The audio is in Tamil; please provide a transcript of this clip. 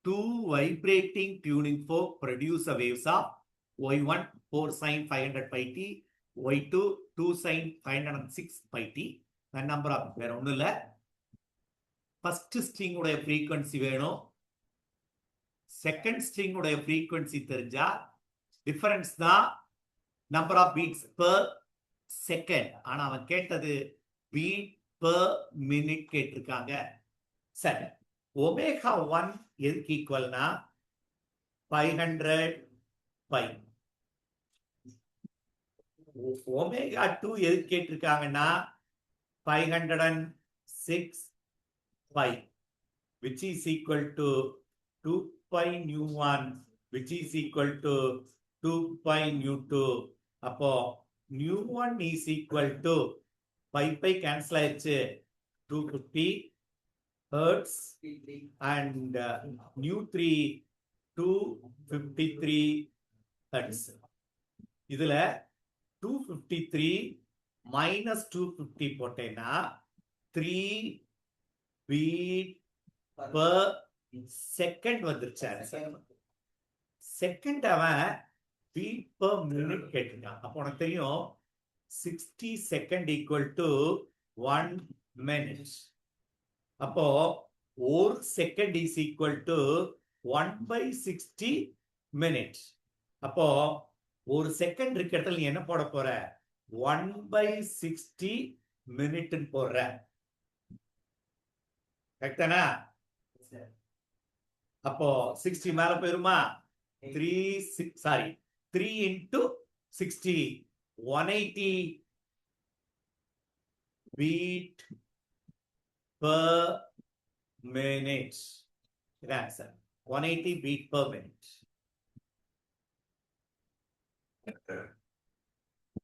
two vibrating tuning fork produce a waves of y1 4 sine 500 pi t, y2 2 sine 506 pi t. The number of வேற ஒண்ணும் இல்ல. ஃபர்ஸ்ட் ஸ்ட்ரிங் உடைய frequency வேணும். செகண்ட் ஸ்ட்ரிங் உடைய frequency தெரிஞ்சா டிஃபரன்ஸ் தான் number of beats per second. ஆனா அவன் கேட்டது பீட் பெர் மினிட் கேட்டிருக்காங்க. சரி, ஒமேகா 1 எதுக்கு ஈக்குவல்னா 500 பை. ஒமேகா 2 எதுக்கு கேட்டிருக்காங்கன்னா 506 pi, which is equal to 2 pi nu 1, which is equal to 2 pi nu 2. அப்போ nu 1 is equal to pi cancel ஆயிடுச்சு 250 hertz and nu 3 253 hertz. இதுல 253 minus 250 போட்டேன்னா 3 beat per second வந்துருச்சு. செகண்ட் அவன் beat per minute கேட்டிருக்கான். அப்போ உனக்கு தெரியும் 60 செகண்ட் equal to 1 minute. அப்போ ஒரு second is equal to 1/60 minute. அப்போ ஒரு செகண்ட் இருக்கிறதுல நீ என்ன போட போற 1/60 minute போடுற. கரெக்டானா? அப்போ 60 மேல போயிருமா? 3 into 60 180 beat per minute. இது ஆன்சர். 180 beat per minute.